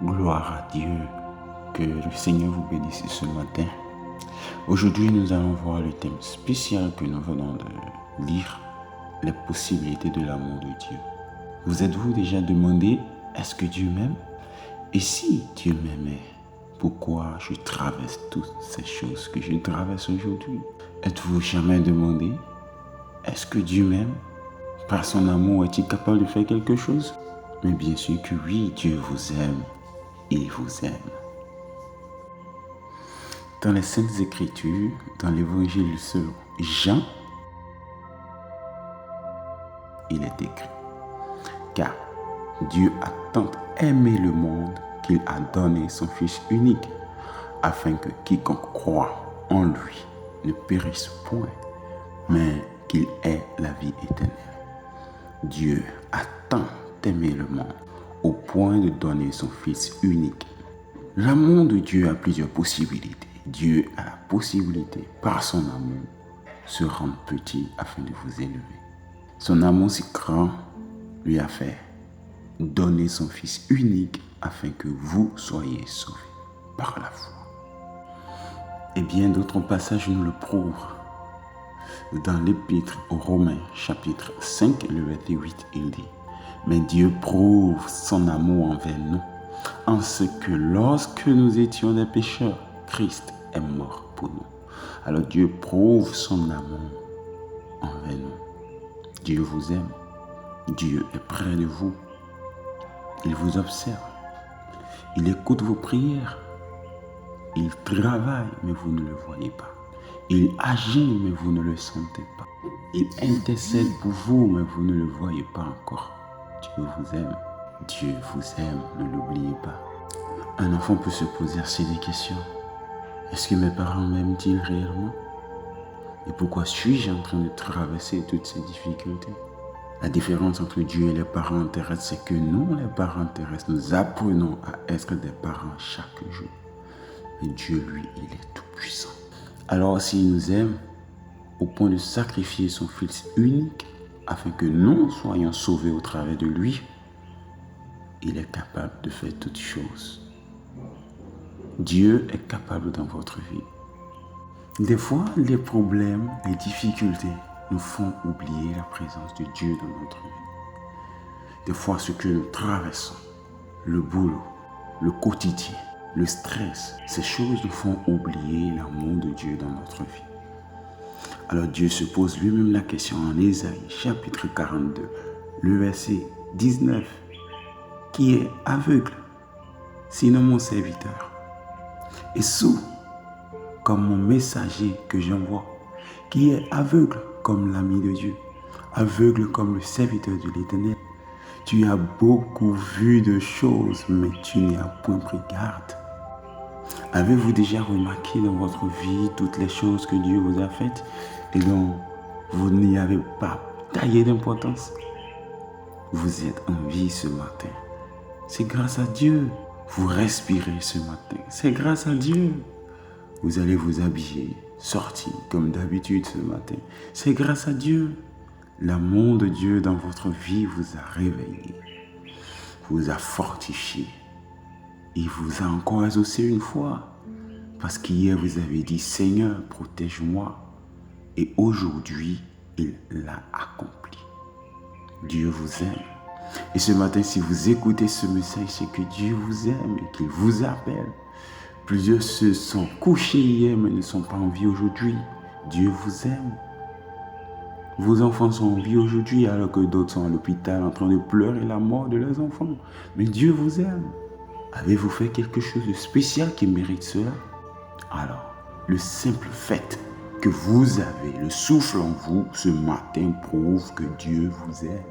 Gloire à Dieu, que le Seigneur vous bénisse ce matin. Aujourd'hui, nous allons voir le thème spécial que nous venons de lire, les possibilités de l'amour de Dieu. Vous êtes-vous déjà demandé, est-ce que Dieu m'aime? Et si Dieu m'aimait, pourquoi je traverse toutes ces choses que je traverse aujourd'hui? Êtes-vous jamais demandé, est-ce que Dieu m'aime? Par son amour, est-il capable de faire quelque chose? Mais bien sûr que oui, Dieu vous aime. Il vous aime. Dans les Saintes Écritures, dans l'Évangile selon Jean, il est écrit: car Dieu a tant aimé le monde qu'il a donné son Fils unique, afin que quiconque croit en lui ne périsse point, mais qu'il ait la vie éternelle. Dieu a tant aimé le monde au point de donner son Fils unique. L'amour de Dieu a plusieurs possibilités. Dieu a la possibilité, par son amour, se rendre petit afin de vous élever. Son amour si grand lui a fait donner son Fils unique afin que vous soyez sauvés par la foi. Et bien d'autres passages nous le prouvent. Dans l'Épître aux Romains, chapitre 5, le verset 8, il dit: mais Dieu prouve son amour envers nous, en ce que lorsque nous étions des pécheurs, Christ est mort pour nous. Alors Dieu prouve son amour envers nous. Dieu vous aime. Dieu est près de vous. Il vous observe. Il écoute vos prières. Il travaille, mais vous ne le voyez pas. Il agit, mais vous ne le sentez pas. Il intercède pour vous, mais vous ne le voyez pas encore. Dieu vous aime. Dieu vous aime, ne l'oubliez pas. Un enfant peut se poser assez de questions. Est-ce que mes parents m'aiment-ils réellement? Et pourquoi suis-je en train de traverser toutes ces difficultés? La différence entre Dieu et les parents terrestres, c'est que nous, les parents terrestres, nous apprenons à être des parents chaque jour. Mais Dieu, lui, il est tout puissant. Alors s'il nous aime au point de sacrifier son Fils unique afin que nous soyons sauvés au travers de lui, il est capable de faire toutes choses. Dieu est capable dans votre vie. Des fois, les problèmes, les difficultés nous font oublier la présence de Dieu dans notre vie. Des fois, ce que nous traversons, le boulot, le quotidien, le stress, ces choses nous font oublier l'amour de Dieu dans notre vie. Alors Dieu se pose lui-même la question en Ésaïe, chapitre 42, le verset 19. Qui est aveugle, sinon mon serviteur, et sourd comme mon messager que j'envoie, qui est aveugle comme l'ami de Dieu, aveugle comme le serviteur de l'Éternel. Tu as beaucoup vu de choses, mais tu n'y as point pris garde. Avez-vous déjà remarqué dans votre vie toutes les choses que Dieu vous a faites et dont vous n'y avez pas taillé d'importance? Vous êtes en vie ce matin. C'est grâce à Dieu. Vous respirez ce matin. C'est grâce à Dieu. Vous allez vous habiller, sortir comme d'habitude ce matin. C'est grâce à Dieu. L'amour de Dieu dans votre vie vous a réveillé, vous a fortifié. Il vous a encore exaucé une fois. Parce qu'hier vous avez dit: Seigneur, protège-moi. Et aujourd'hui, il l'a accompli. Dieu vous aime. Et ce matin, si vous écoutez ce message, c'est que Dieu vous aime et qu'il vous appelle. Plusieurs se sont couchés hier, mais ne sont pas en vie aujourd'hui. Dieu vous aime. Vos enfants sont en vie aujourd'hui, alors que d'autres sont à l'hôpital en train de pleurer la mort de leurs enfants. Mais Dieu vous aime. Avez-vous fait quelque chose de spécial qui mérite cela? Alors, le simple fait que vous avez le souffle en vous ce matin prouve que Dieu vous aime.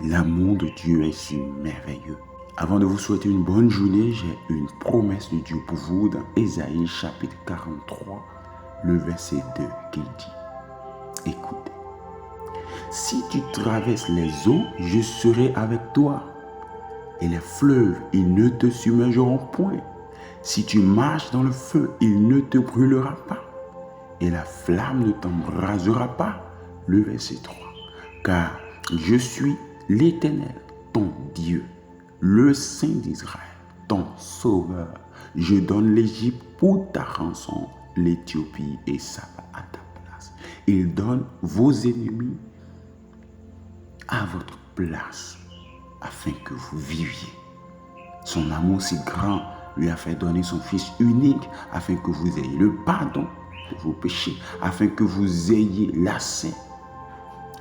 L'amour de Dieu est si merveilleux. Avant de vous souhaiter une bonne journée, j'ai une promesse de Dieu pour vous dans Ésaïe chapitre 43, le verset 2 qui dit: écoutez, si tu traverses les eaux, je serai avec toi, et les fleuves, ils ne te submergeront point. Si tu marches dans le feu, il ne te brûlera pas, et la flamme ne t'embrasera pas. Le verset 3. Car je suis l'Éternel, ton Dieu, le Saint d'Israël, ton sauveur. Je donne l'Égypte pour ta rançon, l'Éthiopie et Saba à ta place. Il donne vos ennemis à votre place, afin que vous viviez. Son amour si grand lui a fait donner son Fils unique, afin que vous ayez le pardon de vos péchés, afin que vous ayez l'accès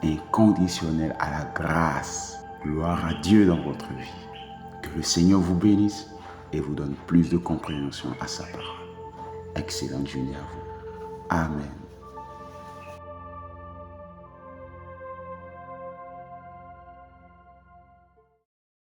inconditionnel à la grâce. Gloire à Dieu dans votre vie. Que le Seigneur vous bénisse et vous donne plus de compréhension à sa parole. Excellente journée à vous. Amen.